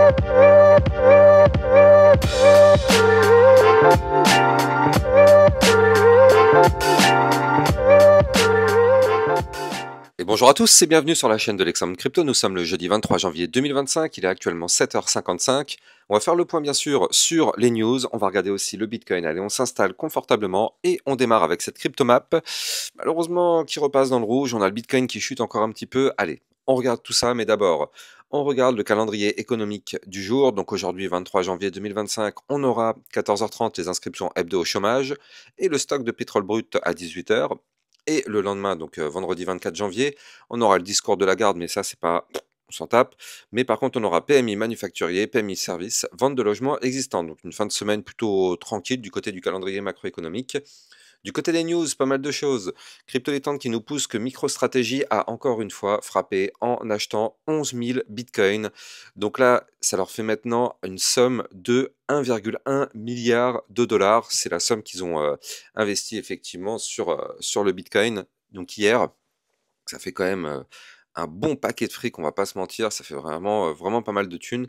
Et bonjour à tous et bienvenue sur la chaîne de l'Examen Crypto. Nous sommes le jeudi 23 janvier 2025, il est actuellement 7h55. On va faire le point bien sûr sur les news, on va regarder aussi le Bitcoin. Allez, on s'installe confortablement et on démarre avec cette cryptomap. Malheureusement, qui repasse dans le rouge, on a le Bitcoin qui chute encore un petit peu. Allez, on regarde tout ça, mais d'abord, on regarde le calendrier économique du jour. Donc aujourd'hui, 23 janvier 2025, on aura 14h30 les inscriptions hebdo au chômage et le stock de pétrole brut à 18h. Et le lendemain, donc vendredi 24 janvier, on aura le discours de Lagarde, mais ça, c'est pas... on s'en tape. Mais par contre, on aura PMI manufacturier, PMI service, vente de logements existants. Donc une fin de semaine plutôt tranquille du côté du calendrier macroéconomique. Du côté des news, pas mal de choses. Crypto Détente qui nous pousse que MicroStrategy a encore une fois frappé en achetant 11 000 bitcoins. Donc là, ça leur fait maintenant une somme de 1,1 milliard de dollars. C'est la somme qu'ils ont investi effectivement sur le bitcoin. Donc hier, ça fait quand même un bon paquet de fric, on va pas se mentir. Ça fait vraiment pas mal de thunes.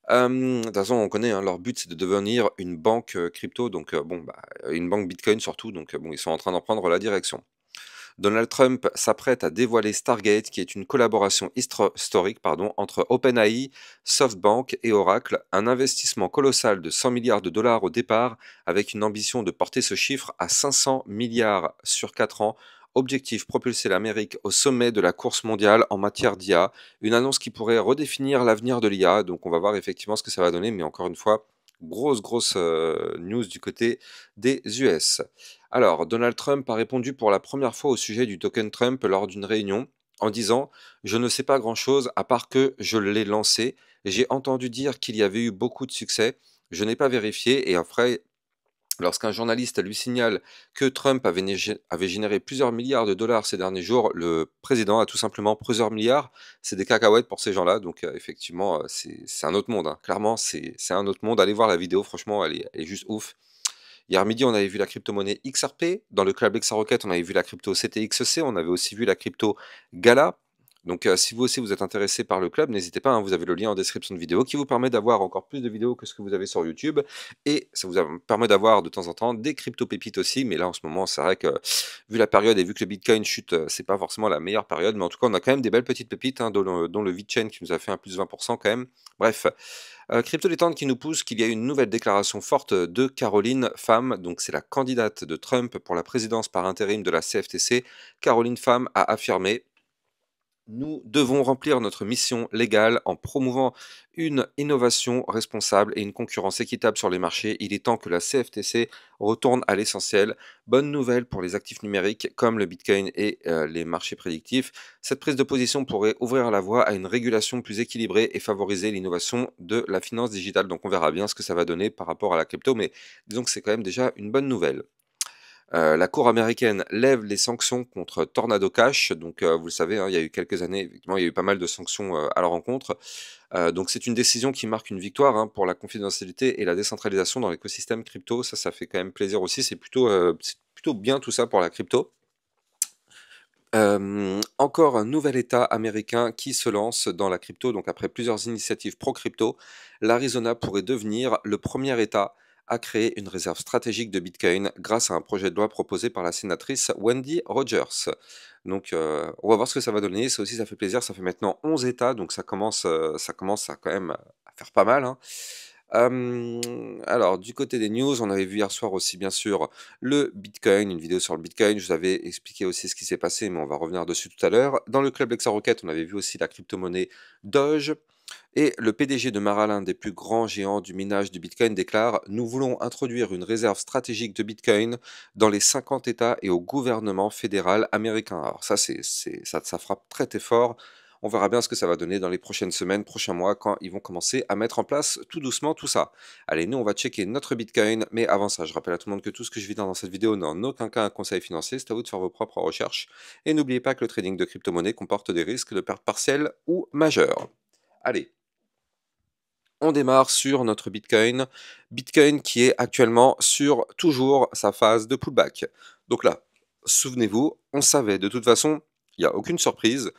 De toute façon, on connaît, hein, leur but, c'est de devenir une banque crypto, donc une banque Bitcoin surtout, donc bon, ils sont en train d'en prendre la direction. Donald Trump s'apprête à dévoiler Stargate, qui est une collaboration historique entre OpenAI, SoftBank et Oracle, un investissement colossal de 100 milliards de dollars au départ, avec une ambition de porter ce chiffre à 500 milliards sur 4 ans. Objectif, propulser l'Amérique au sommet de la course mondiale en matière d'IA. Une annonce qui pourrait redéfinir l'avenir de l'IA. Donc on va voir effectivement ce que ça va donner. Mais encore une fois, grosse news du côté des US. Alors, Donald Trump a répondu pour la première fois au sujet du token Trump lors d'une réunion en disant « Je ne sais pas grand-chose à part que je l'ai lancé. J'ai entendu dire qu'il y avait eu beaucoup de succès. Je n'ai pas vérifié. » Et après, lorsqu'un journaliste lui signale que Trump avait généré plusieurs milliards de dollars ces derniers jours, le président a tout simplement plusieurs milliards. C'est des cacahuètes pour ces gens-là. Donc effectivement, c'est un autre monde, hein. Clairement, c'est un autre monde. Allez voir la vidéo, franchement, elle est juste ouf. Hier midi, on avait vu la crypto-monnaie XRP. Dans le club XRocket, on avait vu la crypto CTXC. On avait aussi vu la crypto Gala. Donc, si vous aussi vous êtes intéressé par le club, n'hésitez pas, hein, vous avez le lien en description de vidéo qui vous permet d'avoir encore plus de vidéos que ce que vous avez sur YouTube. Et ça vous permet d'avoir de temps en temps des crypto-pépites aussi. Mais là, en ce moment, c'est vrai que vu la période et vu que le Bitcoin chute, c'est pas forcément la meilleure période. Mais en tout cas, on a quand même des belles petites pépites, hein, dont le VeChain qui nous a fait un plus 20% quand même. Bref. Crypto Détente qui nous pousse qu'il y a une nouvelle déclaration forte de Caroline Pham, donc c'est la candidate de Trump pour la présidence par intérim de la CFTC. Caroline Pham a affirmé: nous devons remplir notre mission légale en promouvant une innovation responsable et une concurrence équitable sur les marchés. Il est temps que la CFTC retourne à l'essentiel. Bonne nouvelle pour les actifs numériques comme le Bitcoin et les marchés prédictifs. Cette prise de position pourrait ouvrir la voie à une régulation plus équilibrée et favoriser l'innovation de la finance digitale. Donc on verra bien ce que ça va donner par rapport à la crypto, mais disons que c'est quand même déjà une bonne nouvelle. La Cour américaine lève les sanctions contre Tornado Cash. Donc, vous le savez, hein, il y a eu quelques années, effectivement, il y a eu pas mal de sanctions à leur encontre. Donc, c'est une décision qui marque une victoire, hein, pour la confidentialité et la décentralisation dans l'écosystème crypto. Ça fait quand même plaisir aussi. C'est plutôt bien tout ça pour la crypto. Encore un nouvel État américain qui se lance dans la crypto. Donc, après plusieurs initiatives pro-crypto, l'Arizona pourrait devenir le premier État à créer une réserve stratégique de Bitcoin grâce à un projet de loi proposé par la sénatrice Wendy Rogers. Donc, on va voir ce que ça va donner. Ça aussi, ça fait plaisir. Ça fait maintenant 11 États, donc ça commence à quand même à faire pas mal, hein. Alors, du côté des news, on avait vu hier soir aussi, bien sûr, le Bitcoin, une vidéo sur le Bitcoin. Je vous avais expliqué aussi ce qui s'est passé, mais on va revenir dessus tout à l'heure. Dans le club XRocket, on avait vu aussi la crypto-monnaie Doge. Et le PDG de Mara, l'un des plus grands géants du minage du Bitcoin, déclare: nous voulons introduire une réserve stratégique de Bitcoin dans les 50 États et au gouvernement fédéral américain. Alors ça frappe très très fort. On verra bien ce que ça va donner dans les prochaines semaines, prochains mois, quand ils vont commencer à mettre en place tout doucement tout ça. Allez, nous on va checker notre Bitcoin, mais avant ça, je rappelle à tout le monde que tout ce que je vais dire dans cette vidéo n'est en aucun cas un conseil financier, c'est à vous de faire vos propres recherches. Et n'oubliez pas que le trading de crypto-monnaie comporte des risques de perte partielle ou majeure. Allez, on démarre sur notre Bitcoin. Bitcoin qui est actuellement sur toujours sa phase de pullback. Donc là, souvenez-vous, on savait de toute façon, il n'y a aucune surprise,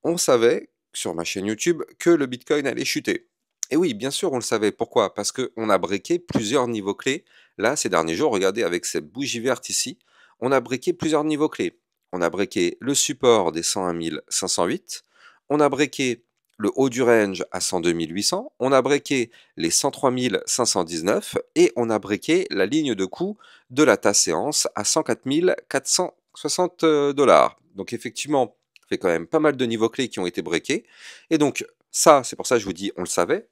on savait sur ma chaîne YouTube que le Bitcoin allait chuter. Et oui, bien sûr, on le savait. Pourquoi? Parce qu'on a breaké plusieurs niveaux clés. Là, ces derniers jours, regardez avec cette bougie verte ici, on a breaké plusieurs niveaux clés. On a breaké le support des 101 508, on a breaké le haut du range à 102 800, on a breaké les 103 519 et on a breaké la ligne de coût de la tasse séance à 104 460 dollars. Donc effectivement, ça fait quand même pas mal de niveaux clés qui ont été breakés. Et donc ça, c'est pour ça que je vous dis, on le savait,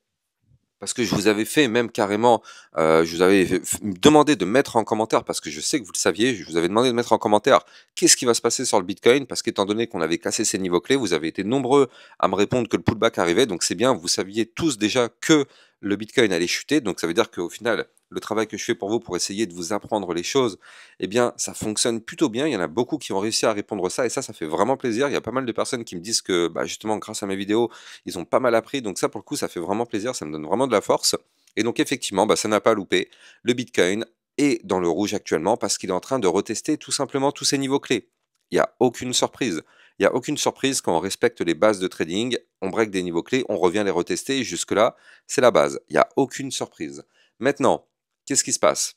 parce que je vous avais fait même carrément, je vous avais demandé de mettre en commentaire, parce que je sais que vous le saviez, je vous avais demandé de mettre en commentaire qu'est-ce qui va se passer sur le Bitcoin, parce qu'étant donné qu'on avait cassé ces niveaux clés, vous avez été nombreux à me répondre que le pullback arrivait, donc c'est bien, vous saviez tous déjà que le Bitcoin allait chuter, donc ça veut dire qu'au final, le travail que je fais pour vous, pour essayer de vous apprendre les choses, eh bien, ça fonctionne plutôt bien. Il y en a beaucoup qui ont réussi à répondre ça, et ça fait vraiment plaisir. Il y a pas mal de personnes qui me disent que, bah, justement, grâce à mes vidéos, ils ont pas mal appris. Donc ça, pour le coup, ça fait vraiment plaisir. Ça me donne vraiment de la force. Et donc, effectivement, bah, ça n'a pas loupé. Le Bitcoin est dans le rouge actuellement parce qu'il est en train de retester tout simplement tous ses niveaux clés. Il n'y a aucune surprise. Il n'y a aucune surprise quand on respecte les bases de trading, on break des niveaux clés, on revient les retester. Et jusque-là, c'est la base. Il n'y a aucune surprise. Maintenant, qu'est-ce qui se passe?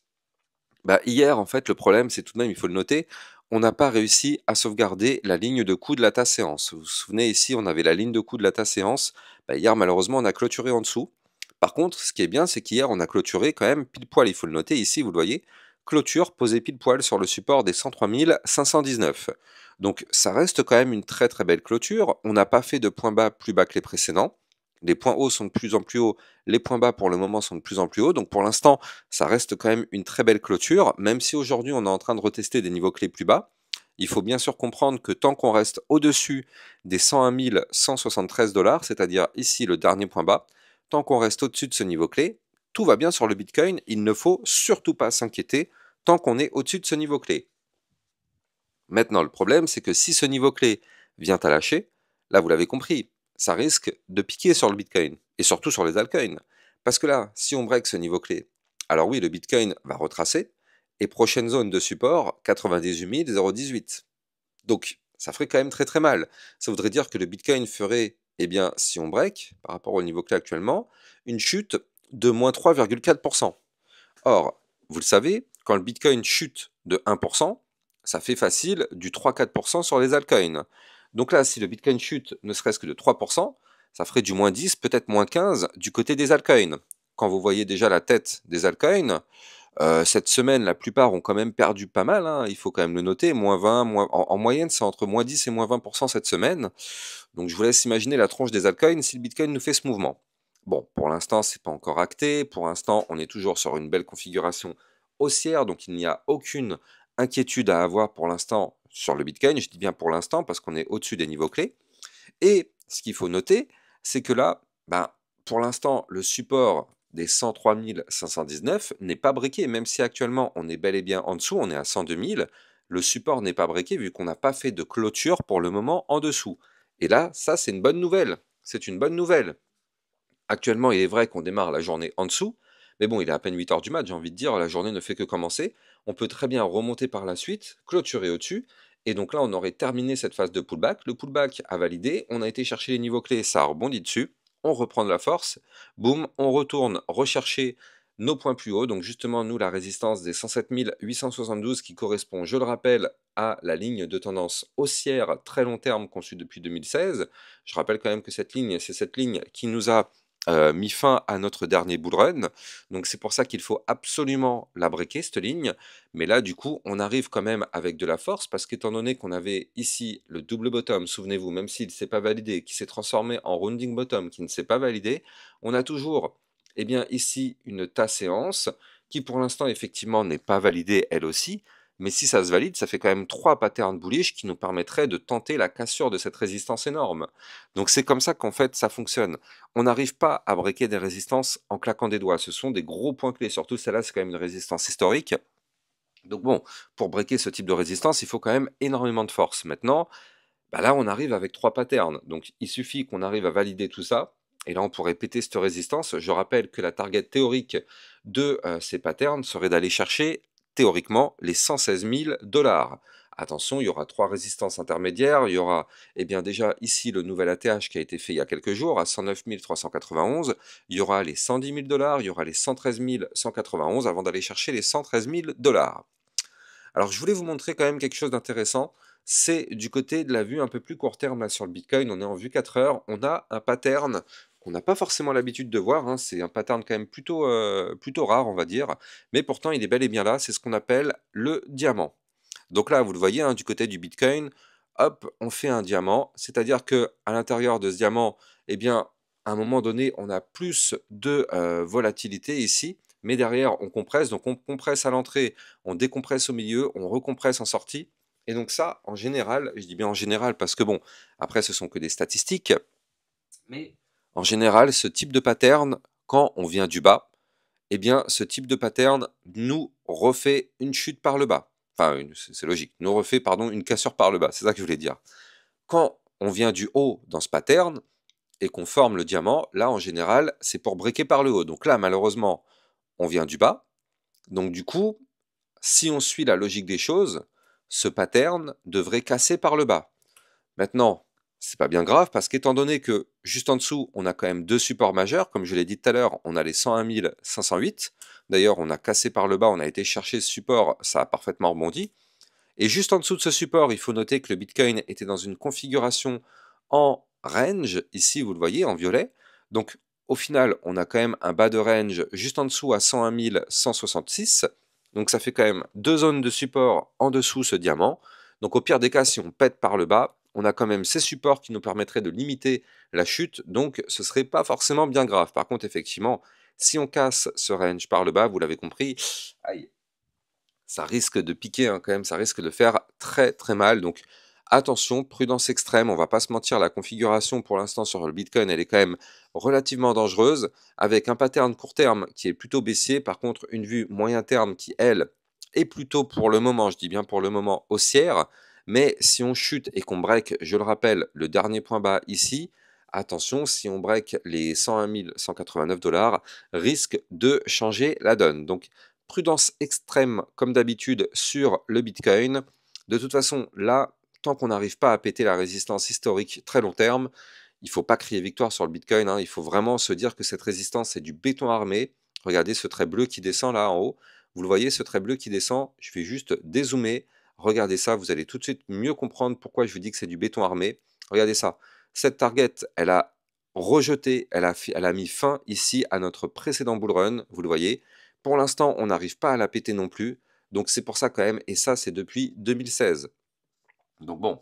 Bah, hier, en fait, le problème, c'est tout de même, il faut le noter, on n'a pas réussi à sauvegarder la ligne de coût de la tasse séance. Vous vous souvenez, ici, on avait la ligne de coût de la tasse séance. Bah, hier, malheureusement, on a clôturé en dessous. Par contre, ce qui est bien, c'est qu'hier, on a clôturé quand même pile poil, il faut le noter ici, vous le voyez, clôture posée pile poil sur le support des 103 519. Donc, ça reste quand même une très très belle clôture. On n'a pas fait de point bas plus bas que les précédents. Les points hauts sont de plus en plus hauts, les points bas pour le moment sont de plus en plus hauts. Donc, pour l'instant, ça reste quand même une très belle clôture, même si aujourd'hui on est en train de retester des niveaux clés plus bas. Il faut bien sûr comprendre que tant qu'on reste au-dessus des 101 173 dollars, c'est-à-dire ici le dernier point bas, tant qu'on reste au-dessus de ce niveau clé, tout va bien sur le Bitcoin, il ne faut surtout pas s'inquiéter tant qu'on est au-dessus de ce niveau clé. Maintenant, le problème, c'est que si ce niveau clé vient à lâcher, là, vous l'avez compris, ça risque de piquer sur le Bitcoin, et surtout sur les altcoins. Parce que là, si on break ce niveau clé, alors oui, le Bitcoin va retracer, et prochaine zone de support, 98 018. Donc, ça ferait quand même très très mal. Ça voudrait dire que le Bitcoin ferait, eh bien, si on break, par rapport au niveau clé actuellement, une chute de moins 3,4%. Or, vous le savez, quand le Bitcoin chute de 1%, ça fait facile du 3-4% sur les altcoins. Donc là, si le Bitcoin chute ne serait-ce que de 3%, ça ferait du moins 10, peut-être moins 15 du côté des altcoins. Quand vous voyez déjà la tête des altcoins, cette semaine, la plupart ont quand même perdu pas mal, hein, il faut quand même le noter, moins 20, en moyenne, c'est entre moins 10 et moins 20% cette semaine. Donc je vous laisse imaginer la tronche des altcoins si le Bitcoin nous fait ce mouvement. Bon, pour l'instant, c'est pas encore acté. Pour l'instant, on est toujours sur une belle configuration haussière, donc il n'y a aucune inquiétude à avoir pour l'instant sur le Bitcoin. Je dis bien pour l'instant parce qu'on est au-dessus des niveaux clés. Et ce qu'il faut noter, c'est que là, ben, pour l'instant, le support des 103 519 n'est pas briqué, même si actuellement on est bel et bien en dessous, on est à 102 000, le support n'est pas briqué vu qu'on n'a pas fait de clôture pour le moment en dessous. Et là, ça c'est une bonne nouvelle. C'est une bonne nouvelle. Actuellement, il est vrai qu'on démarre la journée en dessous, mais bon, il est à peine 8 heures du mat, j'ai envie de dire, la journée ne fait que commencer. On peut très bien remonter par la suite, clôturer au-dessus, et donc là, on aurait terminé cette phase de pullback. Le pullback a validé, on a été chercher les niveaux clés, ça a rebondi dessus, on reprend de la force, boum, on retourne rechercher nos points plus hauts, donc justement, nous, la résistance des 107 872 qui correspond, je le rappelle, à la ligne de tendance haussière très long terme conçue depuis 2016. Je rappelle quand même que cette ligne, c'est cette ligne qui nous a mis fin à notre dernier bull run. Donc c'est pour ça qu'il faut absolument la breaker, cette ligne. Mais là, du coup, on arrive quand même avec de la force, parce qu'étant donné qu'on avait ici le double bottom, souvenez-vous, même s'il ne s'est pas validé, qui s'est transformé en rounding bottom, qui ne s'est pas validé, on a toujours, eh bien, ici, une tasse séance, qui pour l'instant, effectivement, n'est pas validée elle aussi, mais si ça se valide, ça fait quand même 3 patterns bullish qui nous permettraient de tenter la cassure de cette résistance énorme. Donc c'est comme ça qu'en fait ça fonctionne. On n'arrive pas à breaker des résistances en claquant des doigts. Ce sont des gros points clés. Surtout celle-là, c'est quand même une résistance historique. Donc bon, pour breaker ce type de résistance, il faut quand même énormément de force. Maintenant, bah là, on arrive avec 3 patterns. Donc il suffit qu'on arrive à valider tout ça. Et là, on pourrait péter cette résistance. Je rappelle que la target théorique de ces patterns serait d'aller chercher théoriquement les 116 000 dollars. Attention, il y aura 3 résistances intermédiaires. Il y aura, eh bien, déjà ici le nouvel ATH qui a été fait il y a quelques jours à 109 391. Il y aura les 110 000 $, il y aura les 113 191 avant d'aller chercher les 113 000 $. Alors, je voulais vous montrer quand même quelque chose d'intéressant. C'est du côté de la vue un peu plus court terme là, sur le Bitcoin. On est en vue 4 heures. On a un pattern qu'on n'a pas forcément l'habitude de voir, hein. C'est un pattern quand même plutôt rare, on va dire. Mais pourtant, il est bel et bien là. C'est ce qu'on appelle le diamant. Donc là, vous le voyez, hein, du côté du Bitcoin, hop, on fait un diamant. C'est-à-dire que à l'intérieur de ce diamant, eh bien, à un moment donné, on a plus de volatilité ici. Mais derrière, on compresse. Donc on compresse à l'entrée, on décompresse au milieu, on recompresse en sortie. Et donc ça, en général, je dis bien en général parce que bon, après ce sont que des statistiques, mais en général, ce type de pattern, quand on vient du bas, eh bien ce type de pattern nous refait une chute par le bas. Enfin, c'est logique, nous refait, pardon, une cassure par le bas, c'est ça que je voulais dire. Quand on vient du haut dans ce pattern et qu'on forme le diamant, là en général, c'est pour breaker par le haut. Donc là, malheureusement, on vient du bas. Donc du coup, si on suit la logique des choses, ce pattern devrait casser par le bas. Maintenant, c'est pas bien grave parce qu'étant donné que juste en dessous, on a quand même deux supports majeurs, comme je l'ai dit tout à l'heure, on a les 101 508. D'ailleurs, on a cassé par le bas, on a été chercher ce support, ça a parfaitement rebondi. Et juste en dessous de ce support, il faut noter que le Bitcoin était dans une configuration en range, ici vous le voyez en violet. Donc au final, on a quand même un bas de range juste en dessous à 101 166. Donc ça fait quand même deux zones de support en dessous ce diamant. Donc au pire des cas, si on pète par le bas, on a quand même ces supports qui nous permettraient de limiter la chute. Donc ce serait pas forcément bien grave. Par contre, effectivement, si on casse ce range par le bas, vous l'avez compris, aïe, ça risque de piquer, hein, quand même, ça risque de faire très très mal. Donc attention, prudence extrême, on va pas se mentir, la configuration pour l'instant sur le Bitcoin, elle est quand même relativement dangereuse, avec un pattern court terme qui est plutôt baissier, par contre une vue moyen terme qui, elle, est plutôt pour le moment, je dis bien pour le moment, haussière. Mais si on chute et qu'on break, je le rappelle, le dernier point bas ici, attention, si on break les 101 189 $, risque de changer la donne. Donc prudence extrême, comme d'habitude, sur le Bitcoin. De toute façon, là, tant qu'on n'arrive pas à péter la résistance historique très long terme, il ne faut pas crier victoire sur le Bitcoin, hein. Il faut vraiment se dire que cette résistance, c'est du béton armé. Regardez ce trait bleu qui descend là en haut. Vous le voyez, ce trait bleu qui descend. Je vais juste dézoomer. Regardez ça, vous allez tout de suite mieux comprendre pourquoi je vous dis que c'est du béton armé. Regardez ça. Cette target, elle a rejeté, elle a mis fin ici à notre précédent bull run. Vous le voyez. Pour l'instant, on n'arrive pas à la péter non plus. Donc c'est pour ça quand même, et ça c'est depuis 2016. Donc bon,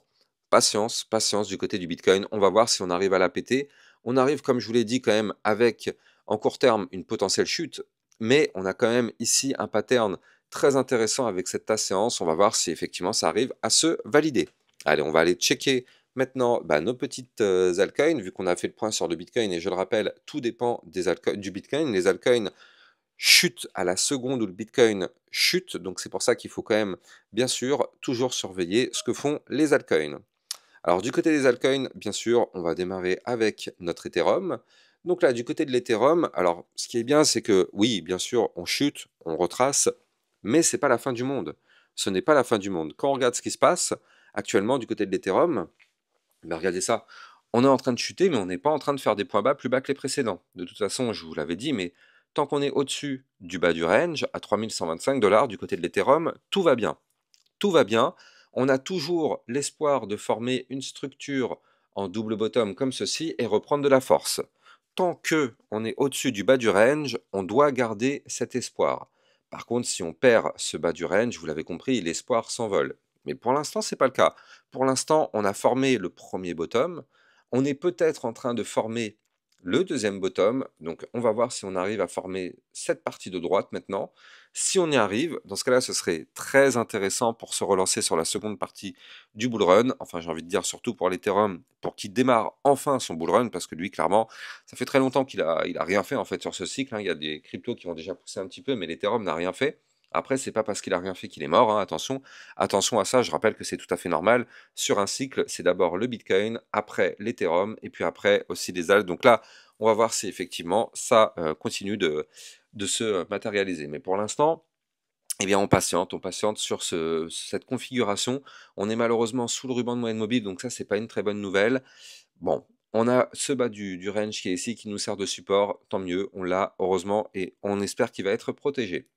patience, patience du côté du Bitcoin. On va voir si on arrive à la péter. On arrive, comme je vous l'ai dit, quand même avec en court terme une potentielle chute, mais on a quand même ici un pattern très intéressant avec cette tasse séance. On va voir si effectivement ça arrive à se valider. Allez, on va aller checker maintenant nos petites altcoins, vu qu'on a fait le point sur le Bitcoin, et je le rappelle, tout dépend du Bitcoin. Les altcoins chute à la seconde où le Bitcoin chute, donc c'est pour ça qu'il faut quand même, bien sûr, toujours surveiller ce que font les altcoins. Alors du côté des altcoins, bien sûr, on va démarrer avec notre Ethereum. Donc là, du côté de l'Ethereum, alors ce qui est bien, c'est que oui, bien sûr, on chute, on retrace, mais c'est pas la fin du monde. Ce n'est pas la fin du monde. Quand on regarde ce qui se passe actuellement du côté de l'Ethereum, ben regardez ça, on est en train de chuter, mais on n'est pas en train de faire des points bas plus bas que les précédents. De toute façon, je vous l'avais dit, mais tant qu'on est au-dessus du bas du range, à 3125 $ du côté de l'Ethereum, tout va bien. Tout va bien. On a toujours l'espoir de former une structure en double bottom comme ceci et reprendre de la force. Tant que on est au-dessus du bas du range, on doit garder cet espoir. Par contre, si on perd ce bas du range, vous l'avez compris, l'espoir s'envole. Mais pour l'instant, ce n'est pas le cas. Pour l'instant, on a formé le premier bottom. On est peut-être en train de former le deuxième bottom. Donc, on va voir si on arrive à former cette partie de droite maintenant. Si on y arrive, dans ce cas-là, ce serait très intéressant pour se relancer sur la seconde partie du bull run. Enfin, j'ai envie de dire surtout pour l'Ethereum, pour qu'il démarre enfin son bull run, parce que lui, clairement, ça fait très longtemps il a rien fait en fait sur ce cycle, hein. Il y a des cryptos qui vont déjà pousser un petit peu, mais l'Ethereum n'a rien fait. Après, c'est pas parce qu'il a rien fait qu'il est mort, hein, attention. Attention à ça, je rappelle que c'est tout à fait normal. Sur un cycle, c'est d'abord le Bitcoin, après l'Ethereum, et puis après aussi les altcoins. Donc là, on va voir si effectivement ça continue de se matérialiser. Mais pour l'instant, Eh bien, on patiente sur cette configuration. On est malheureusement sous le ruban de moyenne mobile, donc ça, c'est pas une très bonne nouvelle. Bon, on a ce bas du range qui est ici, qui nous sert de support, tant mieux, on l'a, heureusement, et on espère qu'il va être protégé.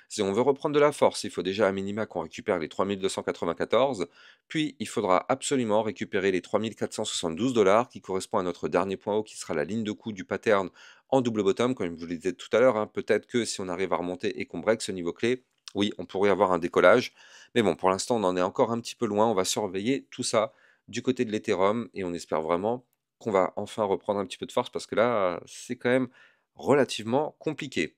Si on veut reprendre de la force, il faut déjà à minima qu'on récupère les 3294, puis il faudra absolument récupérer les 3472 dollars qui correspond à notre dernier point haut qui sera la ligne de coup du pattern en double bottom, comme je vous le disais tout à l'heure, hein. Peut-être que si on arrive à remonter et qu'on break ce niveau clé, oui, on pourrait avoir un décollage. Mais bon, pour l'instant, on en est encore un petit peu loin. On va surveiller tout ça du côté de l'Ethereum et on espère vraiment qu'on va enfin reprendre un petit peu de force parce que là, c'est quand même relativement compliqué.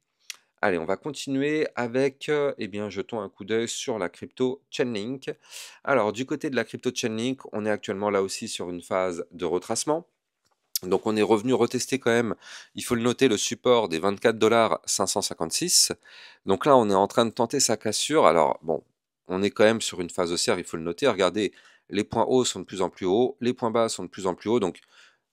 Allez, on va continuer avec, eh bien, jetons un coup d'œil sur la crypto Chainlink. Alors, du côté de la crypto Chainlink, on est actuellement là aussi sur une phase de retracement. Donc, on est revenu retester quand même, il faut le noter, le support des 24,556 $. Donc là, on est en train de tenter sa cassure. Alors, bon, on est quand même sur une phase haussière, il faut le noter. Regardez, les points hauts sont de plus en plus hauts, les points bas sont de plus en plus hauts. Donc,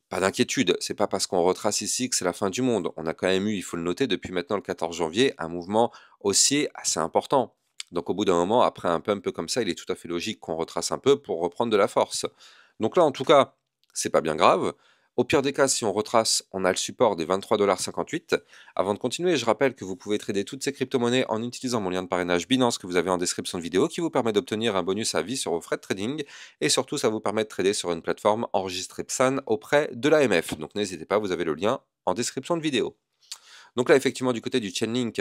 pas d'inquiétude, c'est pas parce qu'on retrace ici que c'est la fin du monde. On a quand même eu, il faut le noter, depuis maintenant le 14 janvier, un mouvement haussier assez important. Donc au bout d'un moment, après un pump comme ça, il est tout à fait logique qu'on retrace un peu pour reprendre de la force. Donc là, en tout cas, c'est pas bien grave. Au pire des cas, si on retrace, on a le support des 23,58 $. Avant de continuer, je rappelle que vous pouvez trader toutes ces crypto-monnaies en utilisant mon lien de parrainage Binance que vous avez en description de vidéo qui vous permet d'obtenir un bonus à vie sur vos frais de trading. Et surtout, ça vous permet de trader sur une plateforme enregistrée PSAN auprès de l'AMF. Donc n'hésitez pas, vous avez le lien en description de vidéo. Donc là, effectivement, du côté du Chainlink,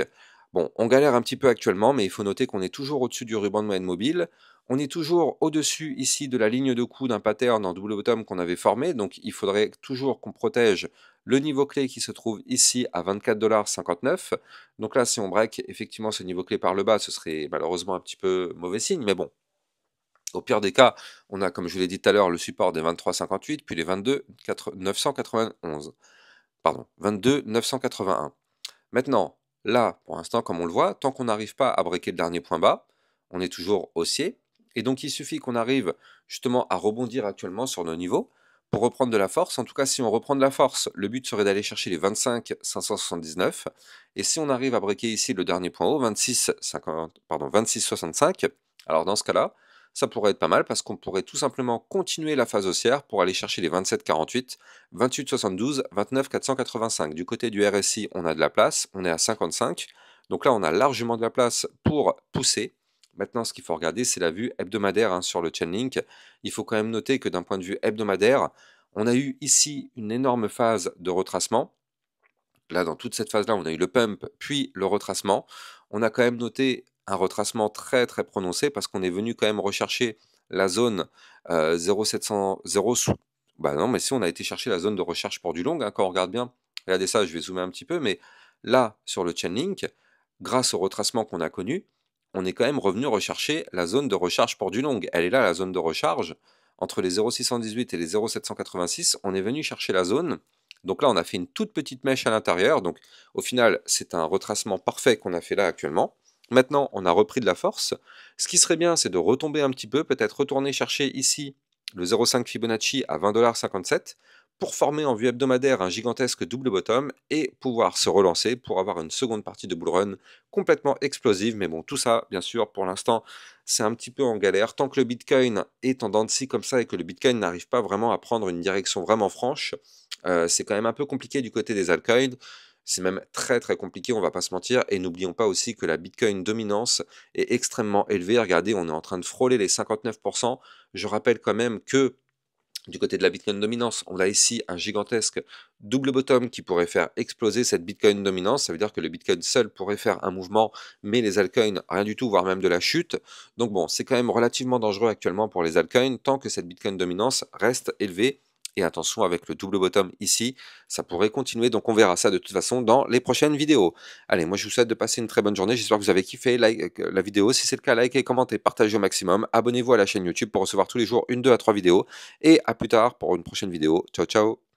bon, on galère un petit peu actuellement, mais il faut noter qu'on est toujours au-dessus du ruban de moyenne mobile. On est toujours au-dessus ici de la ligne de coup d'un pattern en double bottom qu'on avait formé. Donc il faudrait toujours qu'on protège le niveau clé qui se trouve ici à 24,59 $. Donc là, si on break effectivement ce niveau clé par le bas, ce serait malheureusement un petit peu mauvais signe, mais bon. Au pire des cas, on a, comme je vous l'ai dit tout à l'heure, le support des 23,58, puis les 22,991. Pardon, 22,981. Maintenant, là, pour l'instant, comme on le voit, tant qu'on n'arrive pas à breaker le dernier point bas, on est toujours haussier. Et donc, il suffit qu'on arrive justement à rebondir actuellement sur nos niveaux pour reprendre de la force. En tout cas, si on reprend de la force, le but serait d'aller chercher les 25,579. Et si on arrive à breaker ici le dernier point haut, 26,65, alors dans ce cas-là, ça pourrait être pas mal parce qu'on pourrait tout simplement continuer la phase haussière pour aller chercher les 27,48, 28,72, 29,485. Du côté du RSI, on a de la place, on est à 55. Donc là, on a largement de la place pour pousser. Maintenant, ce qu'il faut regarder, c'est la vue hebdomadaire, hein, sur le Chainlink. Il faut quand même noter que d'un point de vue hebdomadaire, on a eu ici une énorme phase de retracement. Là, dans toute cette phase-là, on a eu le pump, puis le retracement. On a quand même noté un retracement très très prononcé parce qu'on est venu quand même rechercher la zone 0,700, 0 sous. Bah non, mais si on a été chercher la zone de recherche pour du long, hein, quand on regarde bien, regardez ça, je vais zoomer un petit peu, mais là, sur le Chainlink, grâce au retracement qu'on a connu, on est quand même revenu rechercher la zone de recharge pour du long. Elle est là, la zone de recharge. Entre les 0,618 et les 0,786, on est venu chercher la zone. Donc là, on a fait une toute petite mèche à l'intérieur. Donc au final, c'est un retracement parfait qu'on a fait là actuellement. Maintenant, on a repris de la force. Ce qui serait bien, c'est de retomber un petit peu, peut-être retourner chercher ici le 0,5 Fibonacci à 20,57 $ pour former en vue hebdomadaire un gigantesque double bottom et pouvoir se relancer pour avoir une seconde partie de bull run complètement explosive. Mais bon, tout ça, bien sûr, pour l'instant, c'est un petit peu en galère. Tant que le Bitcoin est en dents de scie comme ça et que le Bitcoin n'arrive pas vraiment à prendre une direction vraiment franche, c'est quand même un peu compliqué du côté des altcoins. C'est même très très compliqué, on va pas se mentir. Et n'oublions pas aussi que la Bitcoin dominance est extrêmement élevée. Regardez, on est en train de frôler les 59%. Je rappelle quand même que du côté de la Bitcoin dominance, on a ici un gigantesque double bottom qui pourrait faire exploser cette Bitcoin dominance. Ça veut dire que le Bitcoin seul pourrait faire un mouvement, mais les altcoins, rien du tout, voire même de la chute. Donc bon, c'est quand même relativement dangereux actuellement pour les altcoins tant que cette Bitcoin dominance reste élevée. Et attention avec le double bottom ici, ça pourrait continuer. Donc on verra ça de toute façon dans les prochaines vidéos. Allez, moi je vous souhaite de passer une très bonne journée. J'espère que vous avez kiffé la vidéo. Si c'est le cas, likez, commentez, partagez au maximum. Abonnez-vous à la chaîne YouTube pour recevoir tous les jours une, deux à trois vidéos. Et à plus tard pour une prochaine vidéo. Ciao, ciao!